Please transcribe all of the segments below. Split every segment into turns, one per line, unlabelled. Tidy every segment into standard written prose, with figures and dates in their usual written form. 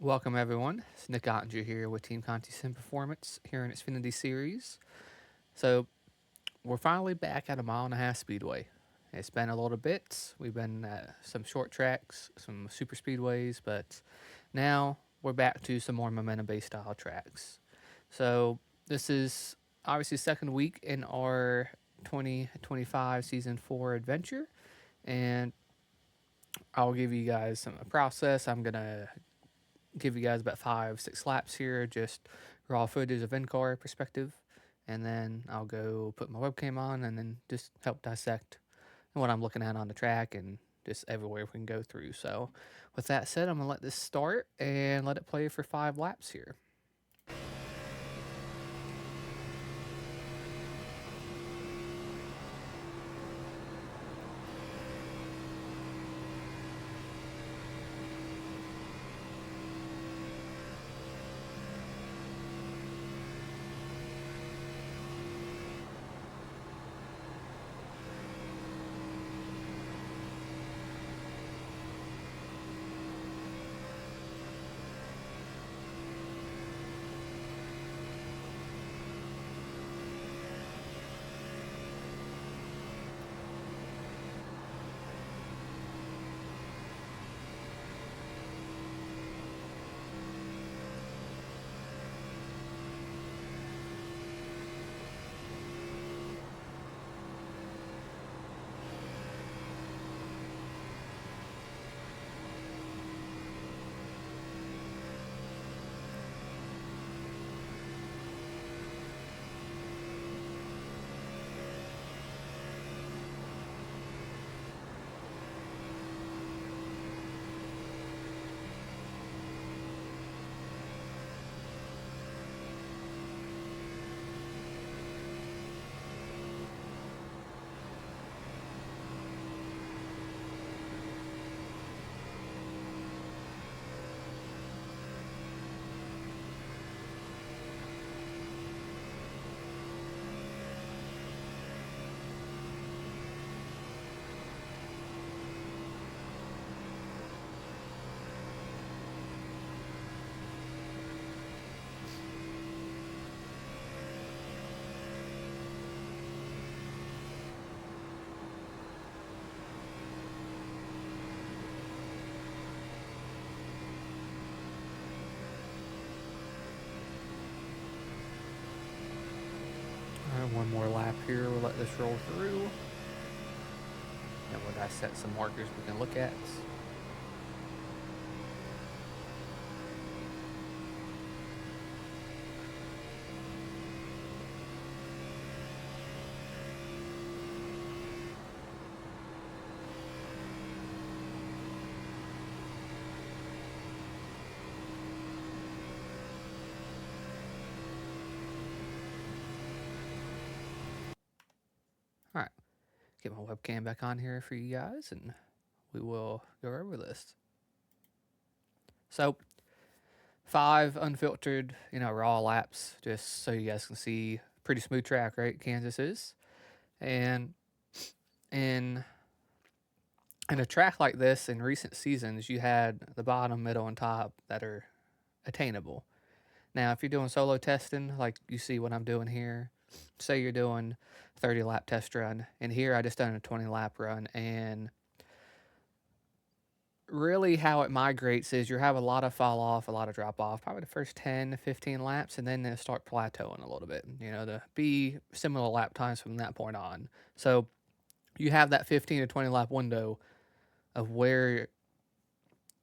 Welcome everyone. It's Nick Ottinger here with Team Conti Sim Performance here in Xfinity Series. So we're finally back at a mile and a half Speedway. It's been a little bit. We've been at some short tracks, some super speedways, but now we're back to some more momentum-based style tracks. So this is obviously second week in our 2025 Season 4 adventure, and I'll give you guys some process. I'm gonna give you guys about 5, 6 laps here, just raw footage of in-car perspective, and then I'll go put my webcam on and then just help dissect what I'm looking at on the track and just everywhere we can go through. So with that said, I'm gonna let this start and let it play for 5 laps here. All right, one more lap here. We'll let this roll through. And we'll dissect some markers we can look at. All right, get my webcam back on here for you guys, and we will go over this. So 5 unfiltered, raw laps, just so you guys can see. Pretty smooth track, right? Kansas is, and in in a track like this in recent seasons, you had the bottom, middle, and top that are attainable. Now, if you're doing solo testing, like you see what I'm doing here, say you're doing 30 lap test run, and here I just done a 20 lap run, and really how it migrates is you have a lot of fall off, a lot of drop off, probably the first 10 15 laps, and then they start plateauing a little bit, to be similar lap times from that point on. So you have that 15 to 20 lap window of where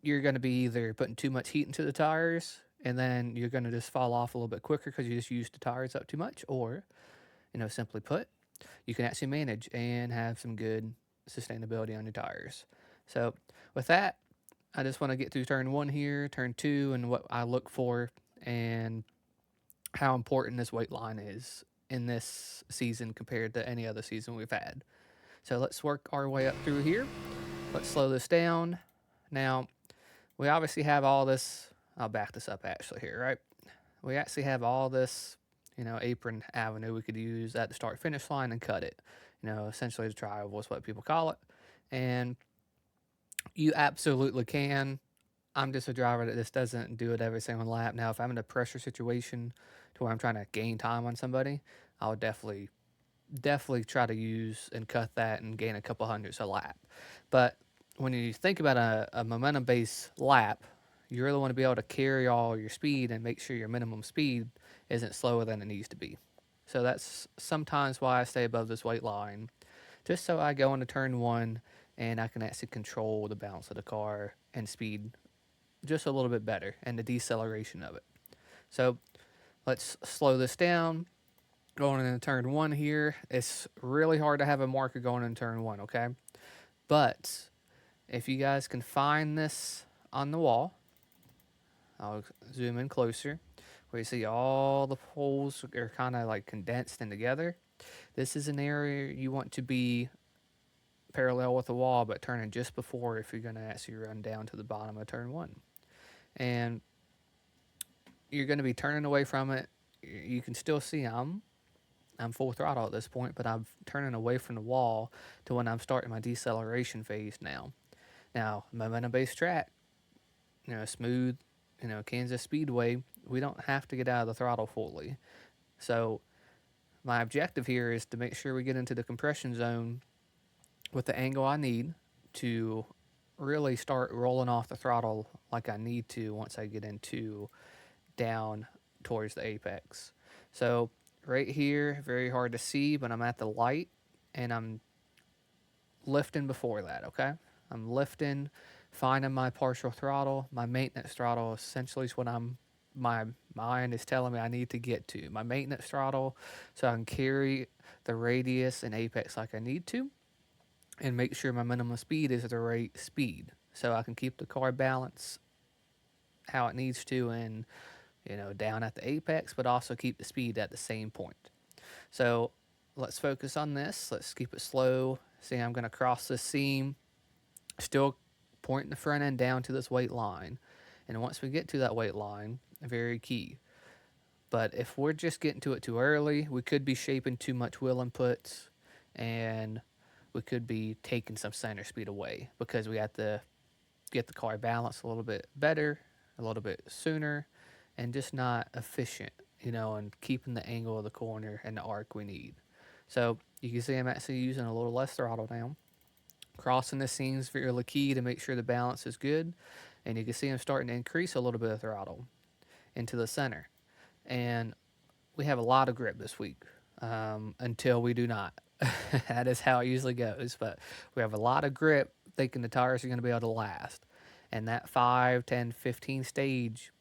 you're going to be either putting too much heat into the tires and then you're going to just fall off a little bit quicker because you just used the tires up too much, or, simply put, you can actually manage and have some good sustainability on your tires. So with that, I just want to get through turn 1 here, turn 2, and what I look for and how important this weight line is in this season compared to any other season we've had. So let's work our way up through here. Let's slow this down. Now, we obviously have all this. I'll back this up actually here, right? We actually have all this, apron avenue we could use at the start finish line and cut it. Essentially the tri-oval is what people call it. And you absolutely can. I'm just a driver that just doesn't do it every single lap. Now, if I'm in a pressure situation to where I'm trying to gain time on somebody, I would definitely try to use and cut that and gain a couple hundredths a lap. But when you think about a momentum based lap, you really want to be able to carry all your speed and make sure your minimum speed isn't slower than it needs to be. So that's sometimes why I stay above this weight line, just so I go into turn one and I can actually control the balance of the car and speed just a little bit better and the deceleration of it. So let's slow this down. Going into turn one here, it's really hard to have a marker going in turn one, okay? But if you guys can find this on the wall, I'll zoom in closer, where you see all the holes are kind of like condensed in together. This is an area you want to be parallel with the wall, but turning just before if you're going to actually run down to the bottom of turn one. And you're going to be turning away from it. You can still see I'm full throttle at this point, but I'm turning away from the wall to when I'm starting my deceleration phase now. Now, momentum-based track, smooth, Kansas Speedway, we don't have to get out of the throttle fully. So my objective here is to make sure we get into the compression zone with the angle I need to really start rolling off the throttle like I need to once I get into down towards the apex. So right here, very hard to see, but I'm at the light and I'm lifting before that, okay? I'm lifting, finding my partial throttle. My maintenance throttle essentially is what my mind is telling me I need to get to. My maintenance throttle, so I can carry the radius and apex like I need to and make sure my minimum speed is the right speed. So I can keep the car balanced how it needs to and down at the apex, but also keep the speed at the same point. So let's focus on this. Let's keep it slow. See, I'm going to cross this seam, still pointing the front end down to this weight line. And once we get to that weight line, very key. But if we're just getting to it too early, we could be shaping too much wheel inputs and we could be taking some center speed away because we have to get the car balanced a little bit better, a little bit sooner, and just not efficient, and keeping the angle of the corner and the arc we need. So you can see I'm actually using a little less throttle now. Crossing the seams fairly key to make sure the balance is good. And you can see I'm starting to increase a little bit of throttle into the center. And we have a lot of grip this week until we do not. That is how it usually goes. But we have a lot of grip thinking the tires are going to be able to last. And that 5, 10, 15 stage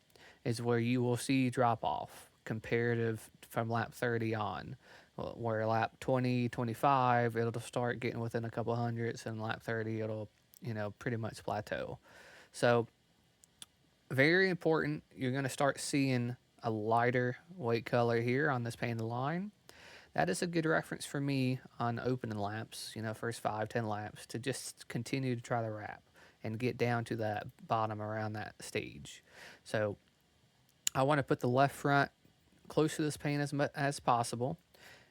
is where you will see drop off comparative from lap 30 on. Where lap 20, 25, it'll start getting within a couple hundredths, and lap 30, it'll, pretty much plateau. So, very important. You're going to start seeing a lighter weight color here on this painted line. That is a good reference for me on opening laps, first 5, 10 laps, to just continue to try the wrap and get down to that bottom around that stage. So, I want to put the left front close to this paint as possible.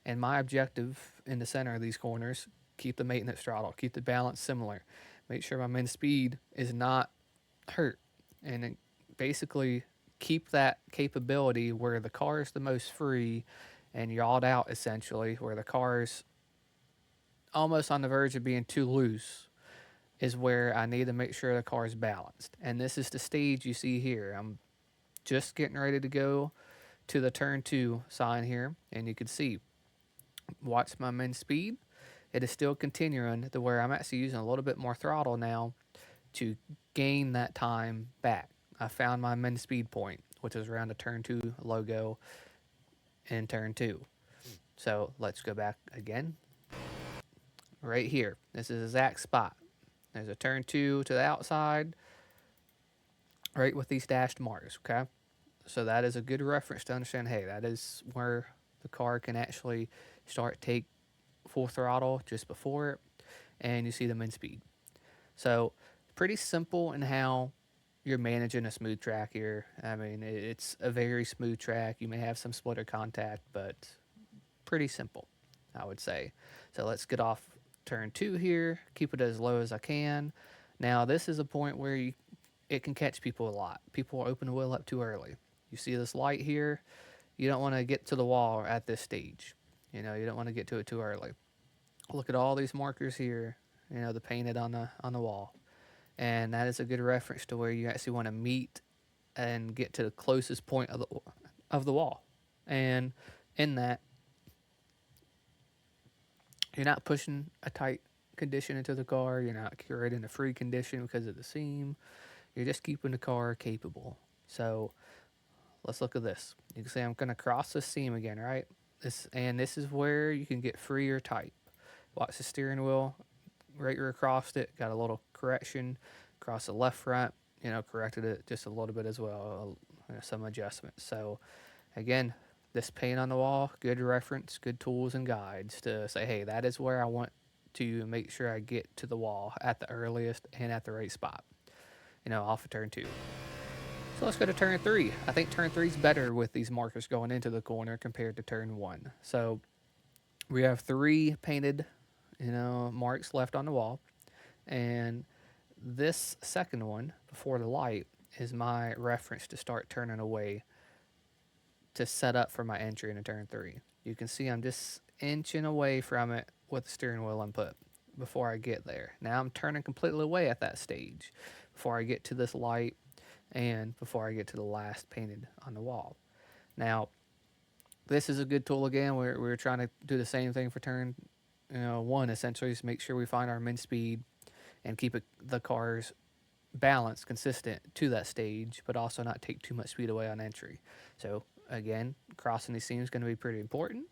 And my objective in the center of these corners, keep the maintenance throttle, keep the balance similar, make sure my min speed is not hurt, and basically keep that capability where the car is the most free and yawed out essentially, where the car is almost on the verge of being too loose, is where I need to make sure the car is balanced. And this is the stage you see here. I'm just getting ready to go to the turn 2 sign here, and you can see, watch my min speed. It is still continuing to where I'm actually using a little bit more throttle now to gain that time back. I found my min speed point, which is around the turn 2 logo in turn 2. So let's go back again. Right here. This is the exact spot. There's a turn 2 to the outside, right with these dashed marks, okay? So that is a good reference to understand, hey, that is where the car can actually start take full throttle just before it, and you see the min speed. So pretty simple in how you're managing a smooth track here. I mean, it's a very smooth track. You may have some splitter contact, but pretty simple, I would say. So let's get off turn 2 here, keep it as low as I can. Now this is a point where it can catch people a lot. People open the wheel up too early. You see this light here, you don't want to get to the wall at this stage. You know, you don't want to get to it too early. Look at all these markers here, you know, the painted on the wall. And that is a good reference to where you actually want to meet and get to the closest point of the wall. And in that, you're not pushing a tight condition into the car, you're not creating a free condition because of the seam. You're just keeping the car capable. So let's look at this. You can see I'm going to cross this seam again, right? This is where you can get free or tight. Watch the steering wheel, right where across it, got a little correction across the left front, you know, corrected it just a little bit as well, some adjustments. So again, this paint on the wall, good reference, good tools and guides to say, hey, that is where I want to make sure I get to the wall at the earliest and at the right spot, you know, off of turn 2. So let's go to turn 3. I think turn 3 is better with these markers going into the corner compared to turn 1. So we have 3 painted, you know, marks left on the wall. And this second one, before the light, is my reference to start turning away to set up for my entry into turn 3. You can see I'm just inching away from it with the steering wheel input before I get there. Now I'm turning completely away at that stage before I get to this light and before I get to the last painted on the wall. Now, this is a good tool again. We're trying to do the same thing for turn 1, essentially, is make sure we find our min speed and keep the car's balance consistent to that stage, but also not take too much speed away on entry. So again, crossing these seams is going to be pretty important.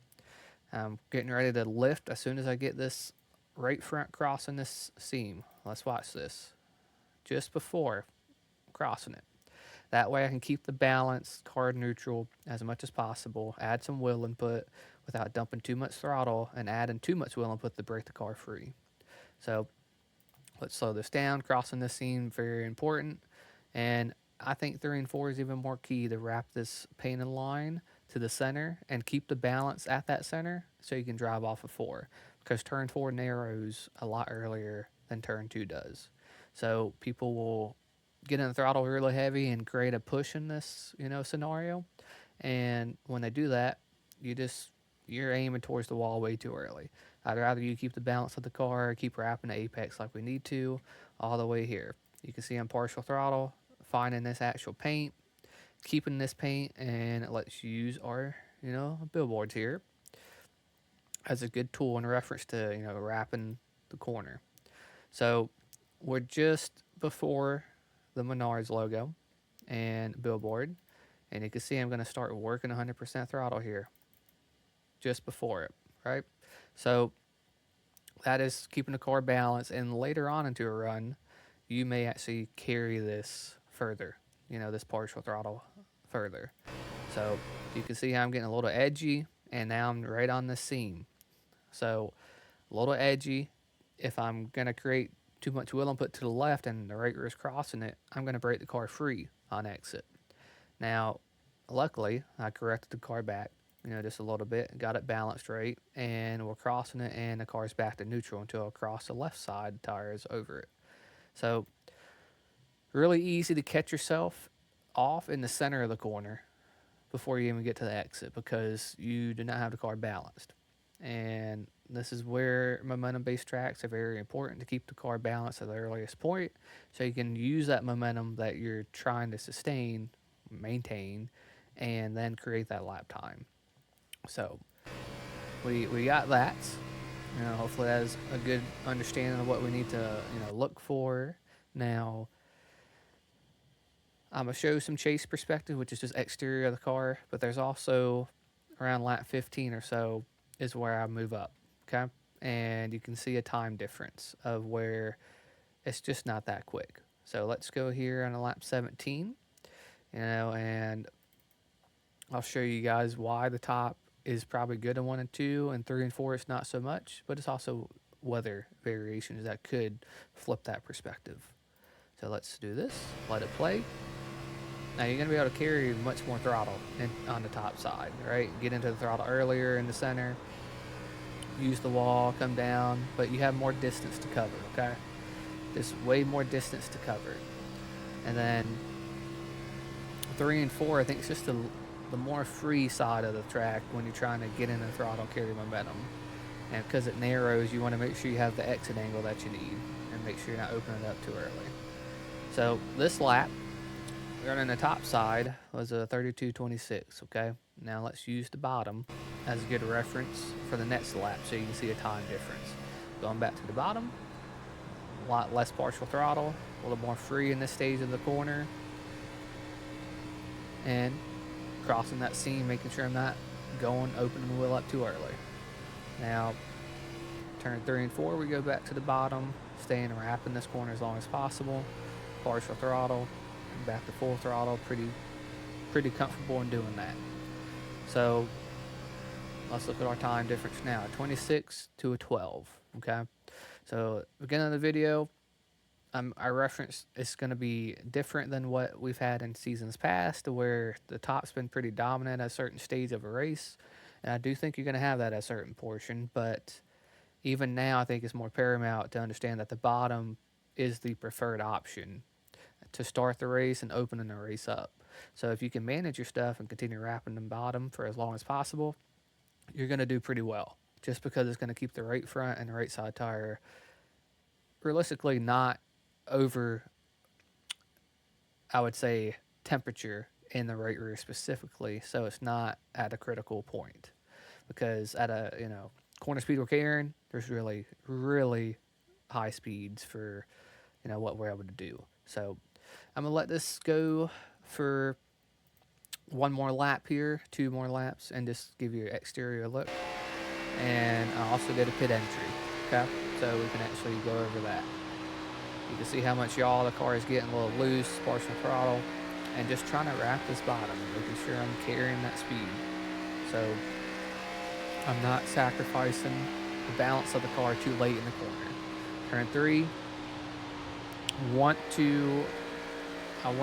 I'm getting ready to lift as soon as I get this right front crossing this seam. Let's watch this. Just before crossing it. That way I can keep the balance, car neutral as much as possible, add some wheel input without dumping too much throttle and adding too much wheel input to break the car free. So let's slow this down. Crossing this seam, very important. And I think 3 and 4 is even more key to wrap this painted line to the center and keep the balance at that center so you can drive off of 4. Because turn 4 narrows a lot earlier than turn 2 does. So people will get in the throttle really heavy and create a push in this, scenario. And when they do that, you're aiming towards the wall way too early. I'd rather you keep the balance of the car, keep wrapping the apex like we need to, all the way here. You can see I'm partial throttle, finding this actual paint, keeping this paint, and it lets you use our, billboards here as a good tool in reference to, wrapping the corner. So we're just before the Menards logo and billboard, and you can see I'm going to start working 100% throttle here just before it, right? So that is keeping the car balanced, and later on into a run, you may actually carry this further, this partial throttle further. So you can see how I'm getting a little edgy, and now I'm right on the seam. So a little edgy. If I'm going to create too much wheel input to the left and the right rear is crossing it, I'm going to break the car free on exit. Now, luckily, I corrected the car back, just a little bit, got it balanced right, and we're crossing it, and the car's back to neutral until I cross the left side tires over it. So, really easy to catch yourself off in the center of the corner before you even get to the exit because you do not have the car balanced. And this is where momentum-based tracks are very important to keep the car balanced at the earliest point so you can use that momentum that you're trying to sustain, maintain, and then create that lap time. So we got that. Hopefully that is a good understanding of what we need to look for. Now I'm going to show some chase perspective, which is just exterior of the car, but there's also around lap 15 or so is where I move up, okay? And you can see a time difference of where it's just not that quick. So let's go here on a lap 17, and I'll show you guys why the top is probably good in 1 and 2, and 3 and 4 it's not so much, but it's also weather variations that could flip that perspective. So let's do this, let it play. Now you're going to be able to carry much more throttle on the top side, right? Get into the throttle earlier in the center, use the wall, come down, but you have more distance to cover, okay? There's way more distance to cover. And then 3 and 4, I think it's just the more free side of the track when you're trying to get in the throttle, carry momentum. And because it narrows, you want to make sure you have the exit angle that you need and make sure you're not opening it up too early. So this lap, running the top side, was a 32:26, okay? Now let's use the bottom as a good reference for the next lap so you can see a time difference. Going back to the bottom, a lot less partial throttle, a little more free in this stage of the corner, and crossing that seam, making sure I'm not opening the wheel up too early. Now, turn 3 and 4, we go back to the bottom, staying and wrapping this corner as long as possible. Partial throttle, and back to full throttle, pretty comfortable in doing that. So let's look at our time difference now, 26 to a 12, okay? So beginning of the video, I referenced it's going to be different than what we've had in seasons past, where the top's been pretty dominant at a certain stage of a race. And I do think you're going to have that at a certain portion, but even now I think it's more paramount to understand that the bottom is the preferred option to start the race and opening the race up. So if you can manage your stuff and continue wrapping the bottom for as long as possible, you're going to do pretty well, just because it's going to keep the right front and the right side tire realistically not over, I would say, temperature in the right rear specifically, so it's not at a critical point. Because at a corner speed we're carrying, there's really high speeds for what we're able to do. So I'm gonna let this go for one more lap here, 2 more laps, and just give you an exterior look. And I'll also get a pit entry, okay? So we can actually go over that. You can see how much yaw the car is getting, a little loose, partial throttle, and just trying to wrap this bottom, making sure I'm carrying that speed. So I'm not sacrificing the balance of the car too late in the corner. Turn 3, I want to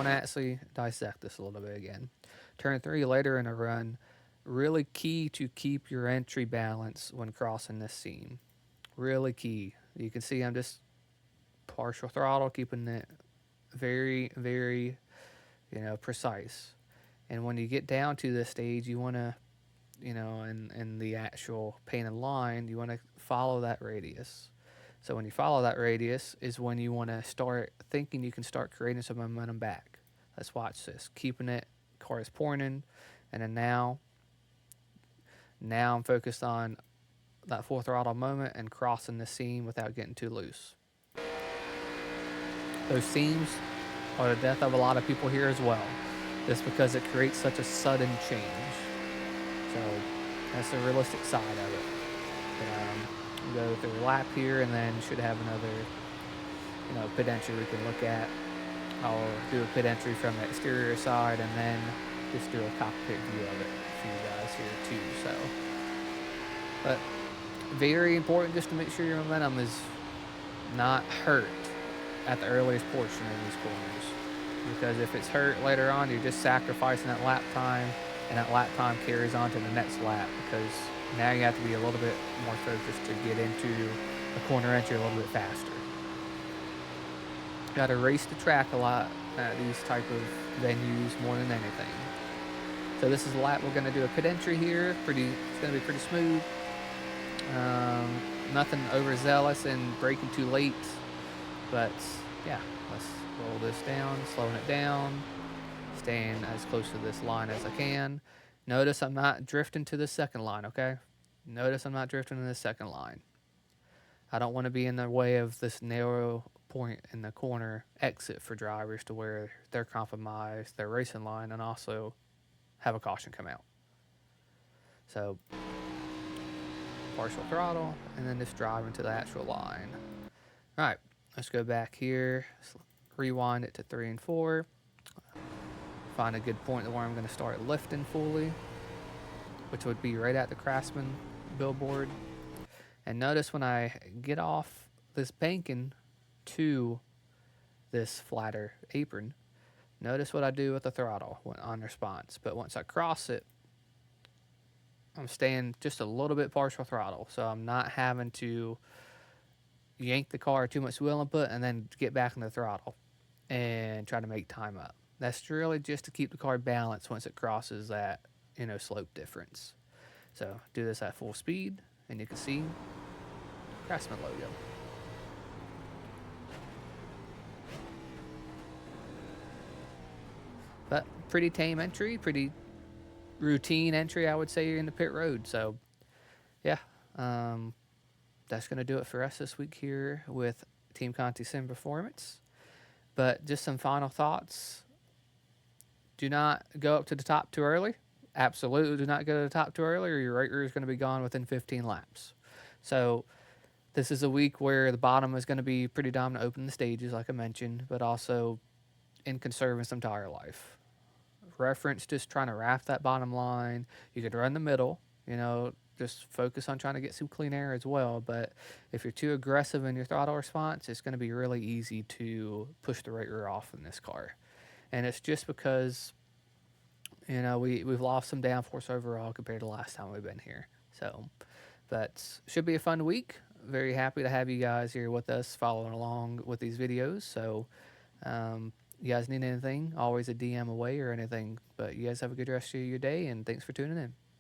actually dissect this a little bit again. Turn 3 later in a run, really key to keep your entry balance when crossing this seam. Really key. You can see I'm just partial throttle, keeping it very, very, precise. And when you get down to this stage, you want to, in the actual painted line, you want to follow that radius. So when you follow that radius is when you want to start thinking you can start creating some momentum back. Let's watch this. Keeping it, car is pouring in, and then now I'm focused on that full throttle moment and crossing the seam without getting too loose. Those seams are the death of a lot of people here as well, just because it creates such a sudden change. So that's the realistic side of it. Go through a lap here, and then should have another, pit entry we can look at. I'll do a pit entry from the exterior side, and then just do a cockpit view of it for you guys here too. So, but very important just to make sure your momentum is not hurt at the earliest portion of these corners, because if it's hurt later on, you're just sacrificing that lap time, and that lap time carries on to the next lap, because now you have to be a little bit more focused to get into the corner entry a little bit faster. Got to race the track a lot at these type of venues more than anything. So this is a lap we're going to do a pit entry here. It's going to be pretty smooth. Nothing overzealous and braking too late. But yeah, let's roll this down, slowing it down, staying as close to this line as I can. Notice I'm not drifting to the second line, okay? Notice I'm not drifting to the second line. I don't want to be in the way of this narrow point in the corner exit for drivers to where they're compromised their racing line and also have a caution come out. So partial throttle, and then just drive into the actual line. All right, let's go back here, let's rewind it to 3 and 4. Find a good point where I'm going to start lifting fully, which would be right at the Craftsman billboard. And notice when I get off this banking to this flatter apron, notice what I do with the throttle on response. But once I cross it, I'm staying just a little bit partial throttle, so I'm not having to yank the car too much wheel input and then get back in the throttle. and try to make time up. That's really just to keep the car balanced once it crosses that, slope difference. So do this at full speed, and you can see Craftsman logo. But pretty tame entry, pretty routine entry, I would say, in the pit road. So yeah, um, that's going to do it for us this week here with Team Conti Sim Performance. But just some final thoughts. Do not go up to the top too early. Absolutely do not go to the top too early, or your right rear is going to be gone within 15 laps. So this is a week where the bottom is going to be pretty dominant open the stages, like I mentioned, but also in conserving some tire life. Reference just trying to raft that bottom line. You could run the middle, just focus on trying to get some clean air as well. But if you're too aggressive in your throttle response, it's going to be really easy to push the right rear off in this car. And it's just because, we've lost some downforce overall compared to last time we've been here. So, but should be a fun week. Very happy to have you guys here with us following along with these videos. So, you guys need anything, always a DM away or anything. But you guys have a good rest of your day, and thanks for tuning in.